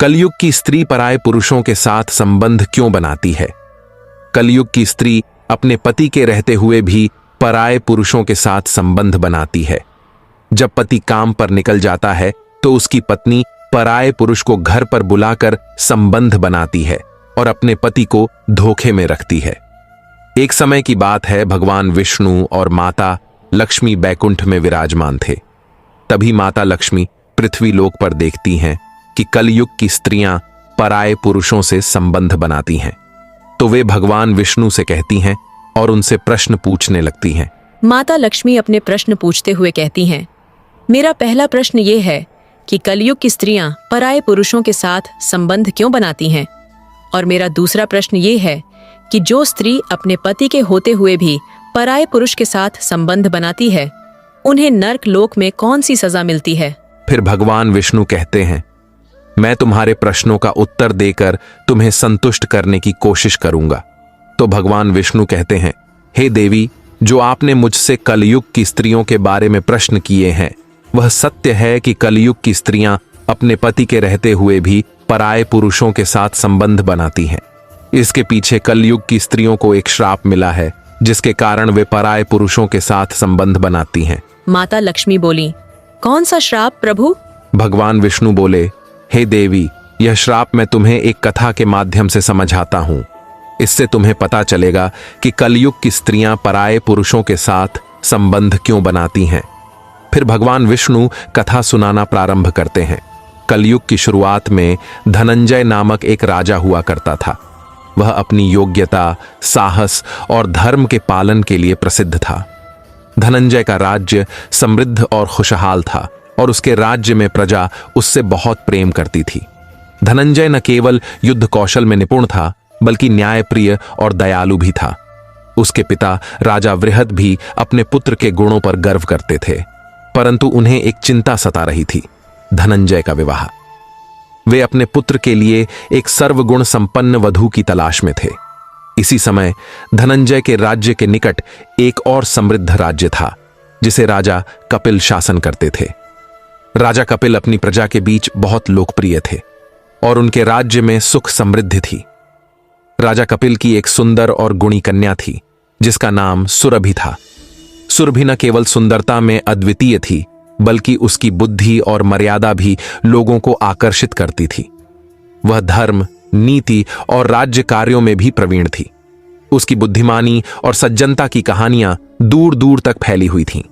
कलयुग की स्त्री पराये पुरुषों के साथ संबंध क्यों बनाती है? कलयुग की स्त्री अपने पति के रहते हुए भी पराये पुरुषों के साथ संबंध बनाती है। जब पति काम पर निकल जाता है तो उसकी पत्नी पराये पुरुष को घर पर बुलाकर संबंध बनाती है और अपने पति को धोखे में रखती है। एक समय की बात है, भगवान विष्णु और माता लक्ष्मी बैकुंठ में विराजमान थे। तभी माता लक्ष्मी पृथ्वी लोक पर देखती हैं कि कलयुग की स्त्रियां पराये पुरुषों से संबंध बनाती हैं। तो वे भगवान विष्णु से कहती हैं और उनसे प्रश्न पूछने लगती हैं। माता लक्ष्मी अपने प्रश्न पूछते हुए कहती हैं, मेरा पहला प्रश्न ये है कि कलयुग की स्त्रियां पराये पुरुषों के साथ संबंध क्यों बनाती हैं? और मेरा दूसरा प्रश्न ये है कि जो स्त्री अपने पति के होते हुए भी पराये पुरुष के साथ संबंध बनाती है, उन्हें नर्क लोक में कौन सी सजा मिलती है? फिर भगवान विष्णु कहते हैं, मैं तुम्हारे प्रश्नों का उत्तर देकर तुम्हें संतुष्ट करने की कोशिश करूंगा। तो भगवान विष्णु कहते हैं, हे देवी, जो आपने मुझसे कलयुग की स्त्रियों के बारे में प्रश्न किए हैं, वह सत्य है कि कलयुग की स्त्रियां अपने पति के रहते हुए भी पराये पुरुषों के साथ संबंध बनाती हैं। इसके पीछे कलयुग की स्त्रियों को एक श्राप मिला है, जिसके कारण वे पराये पुरुषों के साथ संबंध बनाती हैं। माता लक्ष्मी बोली, कौन सा श्राप प्रभु? भगवान विष्णु बोले, हे देवी, यह श्राप मैं तुम्हें एक कथा के माध्यम से समझाता हूं। इससे तुम्हें पता चलेगा कि कलयुग की स्त्रियां पराये पुरुषों के साथ संबंध क्यों बनाती हैं। फिर भगवान विष्णु कथा सुनाना प्रारंभ करते हैं। कलयुग की शुरुआत में धनंजय नामक एक राजा हुआ करता था। वह अपनी योग्यता, साहस और धर्म के पालन के लिए प्रसिद्ध था। धनंजय का राज्य समृद्ध और खुशहाल था और उसके राज्य में प्रजा उससे बहुत प्रेम करती थी। धनंजय न केवल युद्ध कौशल में निपुण था, बल्कि न्यायप्रिय और दयालु भी था। उसके पिता राजा वृहद भी अपने पुत्र के गुणों पर गर्व करते थे, परंतु उन्हें एक चिंता सता रही थी, धनंजय का विवाह। वे अपने पुत्र के लिए एक सर्वगुण संपन्न वधू की तलाश में थे। इसी समय धनंजय के राज्य के निकट एक और समृद्ध राज्य था, जिसे राजा कपिल शासन करते थे। राजा कपिल अपनी प्रजा के बीच बहुत लोकप्रिय थे और उनके राज्य में सुख समृद्धि थी। राजा कपिल की एक सुंदर और गुणी कन्या थी, जिसका नाम सुरभि था। सुरभि न केवल सुंदरता में अद्वितीय थी, बल्कि उसकी बुद्धि और मर्यादा भी लोगों को आकर्षित करती थी। वह धर्म, नीति और राज्य कार्यों में भी प्रवीण थी। उसकी बुद्धिमानी और सज्जनता की कहानियां दूर दूर तक फैली हुई थीं।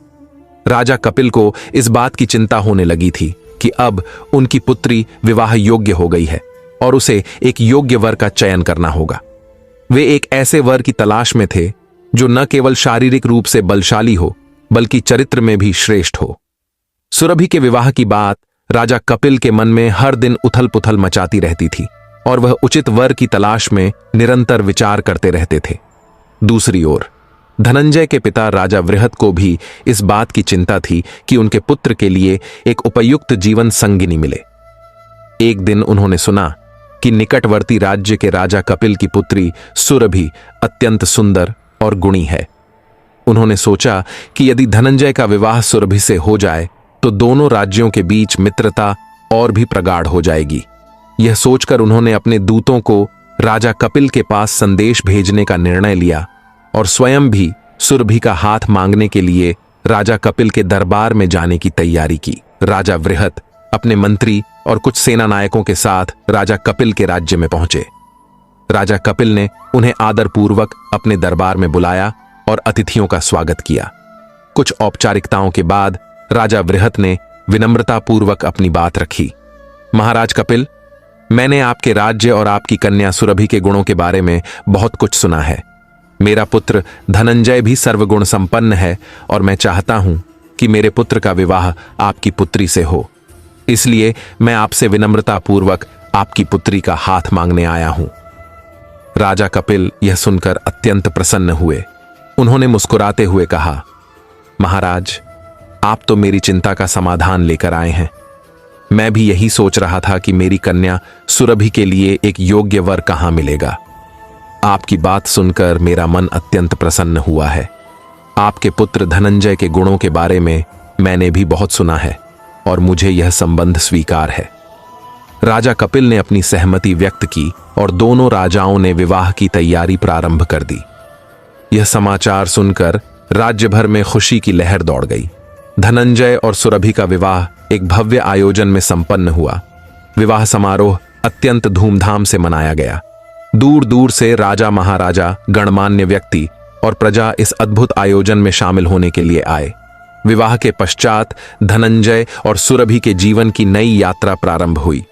राजा कपिल को इस बात की चिंता होने लगी थी कि अब उनकी पुत्री विवाह योग्य हो गई है और उसे एक योग्य वर का चयन करना होगा। वे एक ऐसे वर की तलाश में थे जो न केवल शारीरिक रूप से बलशाली हो, बल्कि चरित्र में भी श्रेष्ठ हो। सुरभि के विवाह की बात राजा कपिल के मन में हर दिन उथल पुथल मचाती रहती थी और वह उचित वर की तलाश में निरंतर विचार करते रहते थे। दूसरी ओर धनंजय के पिता राजा वृहद को भी इस बात की चिंता थी कि उनके पुत्र के लिए एक उपयुक्त जीवन संगिनी मिले। एक दिन उन्होंने सुना कि निकटवर्ती राज्य के राजा कपिल की पुत्री सुरभि अत्यंत सुंदर और गुणी है। उन्होंने सोचा कि यदि धनंजय का विवाह सुरभि से हो जाए तो दोनों राज्यों के बीच मित्रता और भी प्रगाढ़ हो जाएगी। यह सोचकर उन्होंने अपने दूतों को राजा कपिल के पास संदेश भेजने का निर्णय लिया और स्वयं भी सुरभि का हाथ मांगने के लिए राजा कपिल के दरबार में जाने की तैयारी की। राजा वृहद अपने मंत्री और कुछ सेना नायकों के साथ राजा कपिल के राज्य में पहुंचे। राजा कपिल ने उन्हें आदरपूर्वक अपने दरबार में बुलाया और अतिथियों का स्वागत किया। कुछ औपचारिकताओं के बाद राजा वृहद ने विनम्रतापूर्वक अपनी बात रखी। महाराज कपिल, मैंने आपके राज्य और आपकी कन्या सुरभि के गुणों के बारे में बहुत कुछ सुना है। मेरा पुत्र धनंजय भी सर्वगुण संपन्न है और मैं चाहता हूं कि मेरे पुत्र का विवाह आपकी पुत्री से हो। इसलिए मैं आपसे विनम्रतापूर्वक आपकी पुत्री का हाथ मांगने आया हूं। राजा कपिल यह सुनकर अत्यंत प्रसन्न हुए। उन्होंने मुस्कुराते हुए कहा, महाराज, आप तो मेरी चिंता का समाधान लेकर आए हैं। मैं भी यही सोच रहा था कि मेरी कन्या सुरभि के लिए एक योग्य वर कहां मिलेगा। आपकी बात सुनकर मेरा मन अत्यंत प्रसन्न हुआ है। आपके पुत्र धनंजय के गुणों के बारे में मैंने भी बहुत सुना है और मुझे यह संबंध स्वीकार है। राजा कपिल ने अपनी सहमति व्यक्त की और दोनों राजाओं ने विवाह की तैयारी प्रारंभ कर दी। यह समाचार सुनकर राज्य भर में खुशी की लहर दौड़ गई। धनंजय और सुरभि का विवाह एक भव्य आयोजन में संपन्न हुआ। विवाह समारोह अत्यंत धूमधाम से मनाया गया। दूर दूर से राजा, महाराजा, गणमान्य व्यक्ति और प्रजा इस अद्भुत आयोजन में शामिल होने के लिए आए। विवाह के पश्चात धनंजय और सुरभि के जीवन की नई यात्रा प्रारंभ हुई।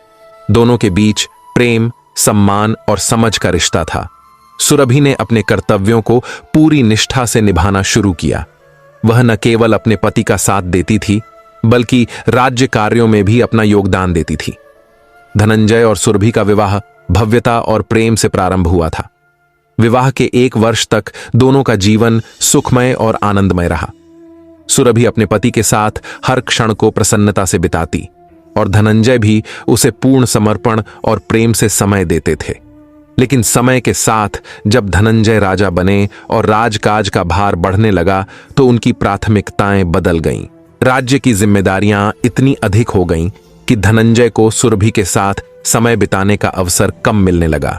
दोनों के बीच प्रेम, सम्मान और समझ का रिश्ता था। सुरभि ने अपने कर्तव्यों को पूरी निष्ठा से निभाना शुरू किया। वह न केवल अपने पति का साथ देती थी, बल्कि राज्य कार्यों में भी अपना योगदान देती थी। धनंजय और सुरभि का विवाह भव्यता और प्रेम से प्रारंभ हुआ था। विवाह के 1 वर्ष तक दोनों का जीवन सुखमय और आनंदमय रहा। सुरभि अपने पति के साथ हर क्षण को प्रसन्नता से बिताती और धनंजय भी उसे पूर्ण समर्पण और प्रेम से समय देते थे। लेकिन समय के साथ जब धनंजय राजा बने और राजकाज का भार बढ़ने लगा तो उनकी प्राथमिकताएं बदल गईं। राज्य की जिम्मेदारियां इतनी अधिक हो गईं कि धनंजय को सुरभि के साथ समय बिताने का अवसर कम मिलने लगा।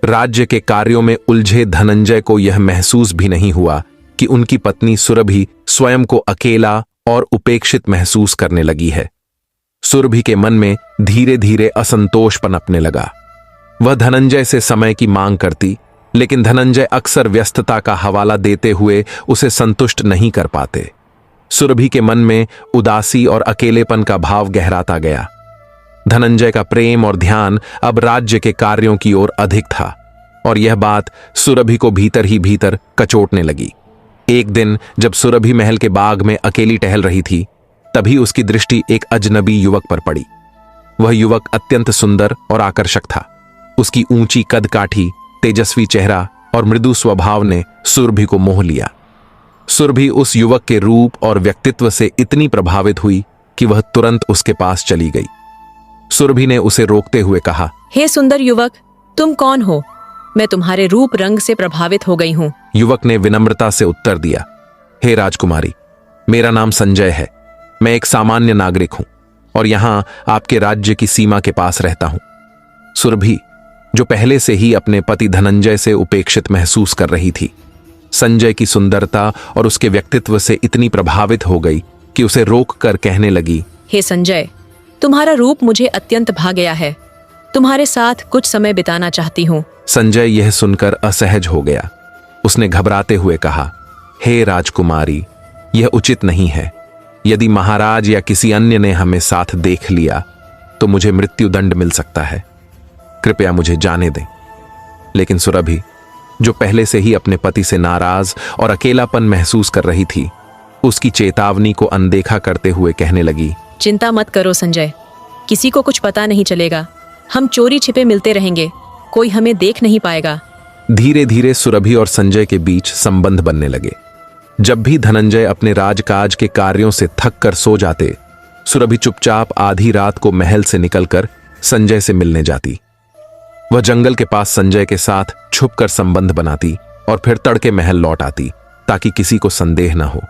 राज्य के कार्यों में उलझे धनंजय को यह महसूस भी नहीं हुआ कि उनकी पत्नी सुरभि स्वयं को अकेला और उपेक्षित महसूस करने लगी है। सुरभि के मन में धीरे धीरे असंतोष पनपने लगा। वह धनंजय से समय की मांग करती, लेकिन धनंजय अक्सर व्यस्तता का हवाला देते हुए उसे संतुष्ट नहीं कर पाते। सुरभि के मन में उदासी और अकेलेपन का भाव गहराता गया। धनंजय का प्रेम और ध्यान अब राज्य के कार्यों की ओर अधिक था और यह बात सुरभि को भीतर ही भीतर कचोटने लगी। एक दिन जब सुरभि महल के बाग में अकेली टहल रही थी, तभी उसकी दृष्टि एक अजनबी युवक पर पड़ी। वह युवक अत्यंत सुंदर और आकर्षक था। उसकी ऊंची कदकाठी, तेजस्वी चेहरा और मृदु स्वभाव ने सुरभि को मोह लिया। सुरभि उस युवक के रूप और व्यक्तित्व से इतनी प्रभावित हुई कि वह तुरंत उसके पास चली गई। सुरभि ने उसे रोकते हुए कहा, हे सुंदर युवक, तुम कौन हो? मैं तुम्हारे रूप रंग से प्रभावित हो गई हूँ। युवक ने विनम्रता से उत्तर दिया, हे राजकुमारी, मेरा नाम संजय है। मैं एक सामान्य नागरिक हूं और यहां आपके राज्य की सीमा के पास रहता हूं। सुरभि, जो पहले से ही अपने पति धनंजय से उपेक्षित महसूस कर रही थी, संजय की सुंदरता और उसके व्यक्तित्व से इतनी प्रभावित हो गई कि उसे रोक कर कहने लगी, हे संजय, तुम्हारा रूप मुझे अत्यंत भा गया है। तुम्हारे साथ कुछ समय बिताना चाहती हूँ। संजय यह सुनकर असहज हो गया। उसने घबराते हुए कहा, हे राजकुमारी, यह उचित नहीं है। यदि महाराज या किसी अन्य ने हमें साथ देख लिया तो मुझे मृत्युदंड मिल सकता है। कृपया मुझे जाने दें। लेकिन सुरभि, जो पहले से ही अपने पति से नाराज और अकेलापन महसूस कर रही थी, उसकी चेतावनी को अनदेखा करते हुए कहने लगी, चिंता मत करो संजय, किसी को कुछ पता नहीं चलेगा। हम चोरी छिपे मिलते रहेंगे, कोई हमें देख नहीं पाएगा। धीरे धीरे सुरभि और संजय के बीच संबंध बनने लगे। जब भी धनंजय अपने राजकाज के कार्यों से थक कर सो जाते, सुरभि चुपचाप आधी रात को महल से निकलकर संजय से मिलने जाती। वह जंगल के पास संजय के साथ छुपकर संबंध बनाती और फिर तड़के महल लौट आती ताकि किसी को संदेह न हो।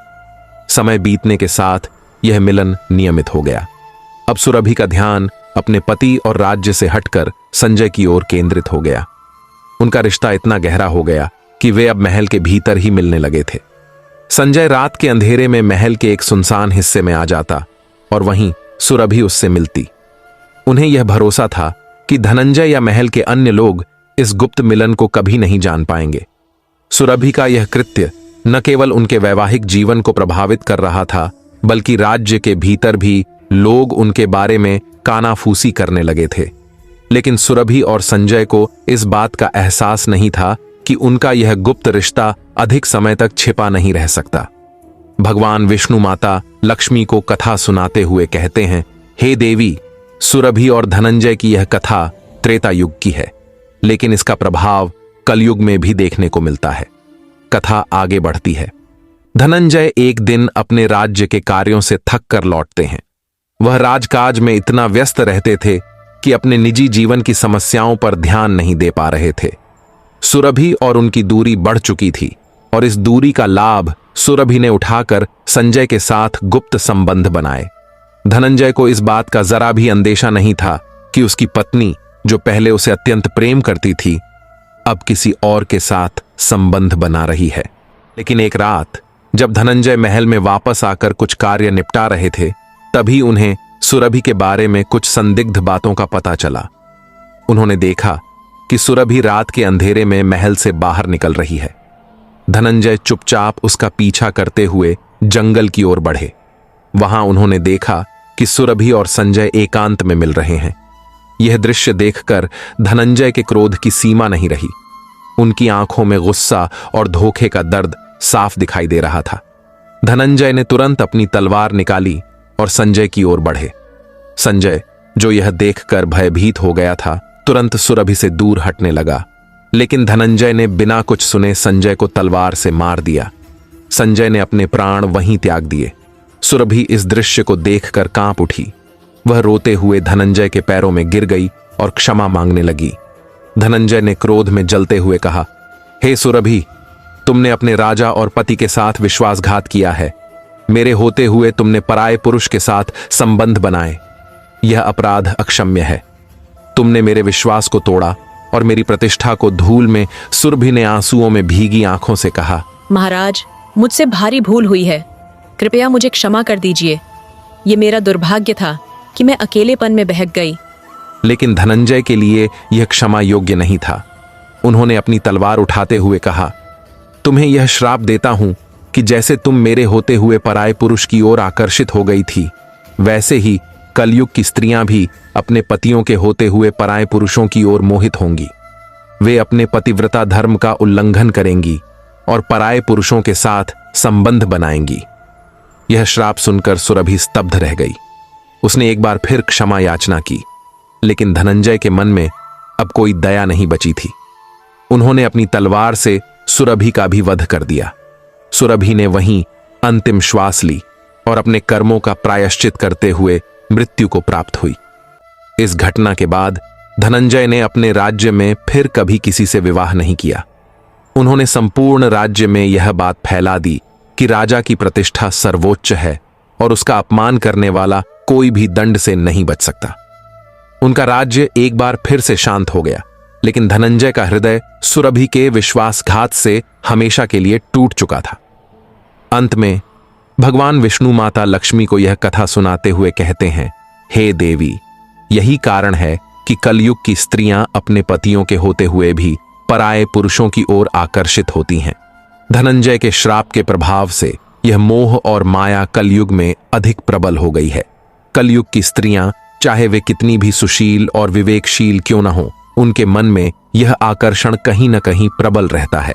समय बीतने के साथ यह मिलन नियमित हो गया। अब सुरभि का ध्यान अपने पति और राज्य से हटकर संजय की ओर केंद्रित हो गया। उनका रिश्ता इतना गहरा हो गया कि वे अब महल के भीतर ही मिलने लगे थे। संजय रात के अंधेरे में महल के एक सुनसान हिस्से में आ जाता और वहीं सुरभि उससे मिलती। उन्हें यह भरोसा था कि धनंजय या महल के अन्य लोग इस गुप्त मिलन को कभी नहीं जान पाएंगे। सुरभि का यह कृत्य न केवल उनके वैवाहिक जीवन को प्रभावित कर रहा था, बल्कि राज्य के भीतर भी लोग उनके बारे में कानाफूसी करने लगे थे। लेकिन सुरभि और संजय को इस बात का एहसास नहीं था कि उनका यह गुप्त रिश्ता अधिक समय तक छिपा नहीं रह सकता। भगवान विष्णु माता लक्ष्मी को कथा सुनाते हुए कहते हैं, हे देवी, सुरभि और धनंजय की यह कथा त्रेता युग की है, लेकिन इसका प्रभाव कलयुग में भी देखने को मिलता है। कथा आगे बढ़ती है। धनंजय एक दिन अपने राज्य के कार्यों से थक कर लौटते हैं। वह राजकाज में इतना व्यस्त रहते थे कि अपने निजी जीवन की समस्याओं पर ध्यान नहीं दे पा रहे थे। सुरभि और उनकी दूरी बढ़ चुकी थी और इस दूरी का लाभ सुरभि ने उठाकर संजय के साथ गुप्त संबंध बनाए। धनंजय को इस बात का जरा भी अंदेशा नहीं था कि उसकी पत्नी, जो पहले उसे अत्यंत प्रेम करती थी, अब किसी और के साथ संबंध बना रही है। लेकिन एक रात जब धनंजय महल में वापस आकर कुछ कार्य निपटा रहे थे, तभी उन्हें सुरभि के बारे में कुछ संदिग्ध बातों का पता चला। उन्होंने देखा कि सुरभि रात के अंधेरे में महल से बाहर निकल रही है। धनंजय चुपचाप उसका पीछा करते हुए जंगल की ओर बढ़े। वहां उन्होंने देखा कि सुरभि और संजय एकांत में मिल रहे हैं। यह दृश्य देखकर धनंजय के क्रोध की सीमा नहीं रही। उनकी आंखों में गुस्सा और धोखे का दर्द साफ दिखाई दे रहा था। धनंजय ने तुरंत अपनी तलवार निकाली और संजय की ओर बढ़े। संजय, जो यह देखकर भयभीत हो गया था, तुरंत सुरभि से दूर हटने लगा। लेकिन धनंजय ने बिना कुछ सुने संजय को तलवार से मार दिया। संजय ने अपने प्राण वहीं त्याग दिए। सुरभि इस दृश्य को देखकर कांप उठी। वह रोते हुए धनंजय के पैरों में गिर गई और क्षमा मांगने लगी। धनंजय ने क्रोध में जलते हुए कहा, हे सुरभि, तुमने अपने राजा और पति के साथ विश्वासघात किया है। मेरे होते हुए तुमने पराये पुरुष के साथ संबंध बनाए। यह अपराध अक्षम्य है। तुमने मेरे विश्वास को तोड़ा और मेरी प्रतिष्ठा को धूल में। सुरभि ने आंसुओं में भीगी आंखों से कहा, महाराज, मुझसे भारी भूल हुई है। कृपया मुझे क्षमा कर दीजिए। ये मेरा दुर्भाग्य था कि मैं अकेलेपन में बहक गई। लेकिन धनंजय के लिए यह क्षमा योग्य नहीं था। उन्होंने अपनी तलवार उठाते हुए कहा, तुम्हें यह श्राप देता हूं कि जैसे तुम मेरे होते हुए पराये पुरुष की ओर आकर्षित हो गई थी, वैसे ही कलयुग की स्त्रियां भी अपने पतियों के होते हुए पराये पुरुषों की ओर मोहित होंगी। वे अपने पतिव्रता धर्म का उल्लंघन करेंगी और पराये पुरुषों के साथ संबंध बनाएंगी। यह श्राप सुनकर सुरभि स्तब्ध रह गई। उसने एक बार फिर क्षमा याचना की, लेकिन धनंजय के मन में अब कोई दया नहीं बची थी। उन्होंने अपनी तलवार से सुरभि का भी वध कर दिया। सुरभि ने वहीं अंतिम श्वास ली और अपने कर्मों का प्रायश्चित करते हुए मृत्यु को प्राप्त हुई। इस घटना के बाद धनंजय ने अपने राज्य में फिर कभी किसी से विवाह नहीं किया। उन्होंने संपूर्ण राज्य में यह बात फैला दी कि राजा की प्रतिष्ठा सर्वोच्च है और उसका अपमान करने वाला कोई भी दंड से नहीं बच सकता। उनका राज्य एक बार फिर से शांत हो गया, लेकिन धनंजय का हृदय सुरभि के विश्वासघात से हमेशा के लिए टूट चुका था। अंत में भगवान विष्णु माता लक्ष्मी को यह कथा सुनाते हुए कहते हैं, हे देवी, यही कारण है कि कलयुग की स्त्रियां अपने पतियों के होते हुए भी पराये पुरुषों की ओर आकर्षित होती हैं। धनंजय के श्राप के प्रभाव से यह मोह और माया कलयुग में अधिक प्रबल हो गई है। कलयुग की स्त्रियां, चाहे वे कितनी भी सुशील और विवेकशील क्यों न हो, उनके मन में यह आकर्षण कहीं न कहीं प्रबल रहता है।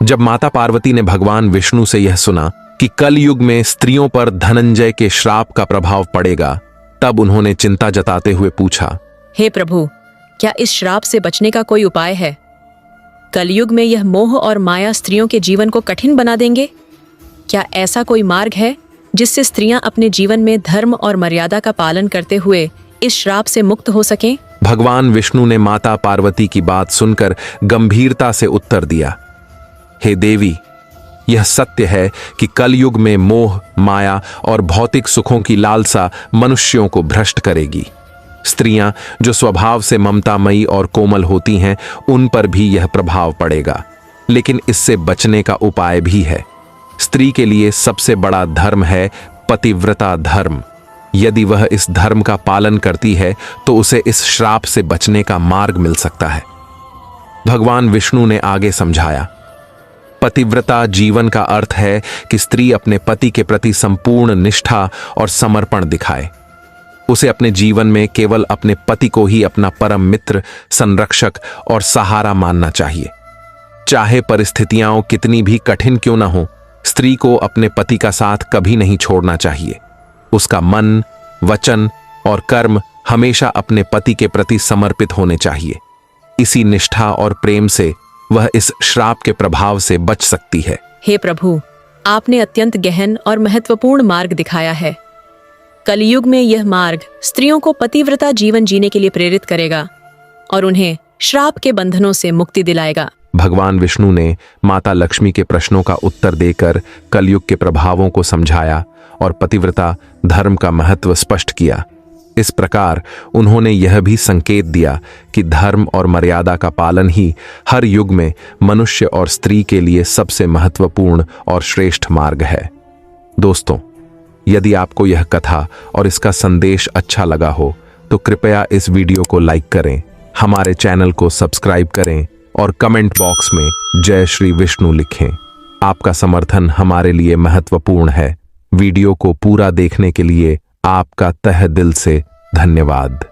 जब माता पार्वती ने भगवान विष्णु से यह सुना कि कलयुग में स्त्रियों पर धनंजय के श्राप का प्रभाव पड़ेगा, तब उन्होंने चिंता जताते हुए पूछा, हे प्रभु, क्या इस श्राप से बचने का कोई उपाय है? कलयुग में यह मोह और माया स्त्रियों के जीवन को कठिन बना देंगे। क्या ऐसा कोई मार्ग है जिससे स्त्रियां अपने जीवन में धर्म और मर्यादा का पालन करते हुए इस श्राप से मुक्त हो सकें? भगवान विष्णु ने माता पार्वती की बात सुनकर गंभीरता से उत्तर दिया, हे देवी, यह सत्य है कि कलयुग में मोह, माया और भौतिक सुखों की लालसा मनुष्यों को भ्रष्ट करेगी। स्त्रियां जो स्वभाव से ममतामयी और कोमल होती हैं, उन पर भी यह प्रभाव पड़ेगा। लेकिन इससे बचने का उपाय भी है। स्त्री के लिए सबसे बड़ा धर्म है पतिव्रता धर्म। यदि वह इस धर्म का पालन करती है तो उसे इस श्राप से बचने का मार्ग मिल सकता है। भगवान विष्णु ने आगे समझाया, पतिव्रता जीवन का अर्थ है कि स्त्री अपने पति के प्रति संपूर्ण निष्ठा और समर्पण दिखाए। उसे अपने जीवन में केवल अपने पति को ही अपना परम मित्र, संरक्षक और सहारा मानना चाहिए। चाहे परिस्थितियां कितनी भी कठिन क्यों न हो, स्त्री को अपने पति का साथ कभी नहीं छोड़ना चाहिए। उसका मन, वचन और कर्म हमेशा अपने पति के प्रति समर्पित होने चाहिए। इसी निष्ठा और प्रेम से वह इस श्राप के प्रभाव से बच सकती है। हे प्रभु, आपने अत्यंत गहन और महत्वपूर्ण मार्ग दिखाया है। कलयुग में यह मार्ग स्त्रियों को पतिव्रता जीवन जीने के लिए प्रेरित करेगा और उन्हें श्राप के बंधनों से मुक्ति दिलाएगा। भगवान विष्णु ने माता लक्ष्मी के प्रश्नों का उत्तर देकर कलयुग के प्रभावों को समझाया और पतिव्रता धर्म का महत्व स्पष्ट किया। इस प्रकार उन्होंने यह भी संकेत दिया कि धर्म और मर्यादा का पालन ही हर युग में मनुष्य और स्त्री के लिए सबसे महत्वपूर्ण और श्रेष्ठ मार्ग है। दोस्तों, यदि आपको यह कथा और इसका संदेश अच्छा लगा हो तो कृपया इस वीडियो को लाइक करें, हमारे चैनल को सब्सक्राइब करें और कमेंट बॉक्स में जय श्री विष्णु लिखें। आपका समर्थन हमारे लिए महत्वपूर्ण है। वीडियो को पूरा देखने के लिए आपका तहे दिल से धन्यवाद।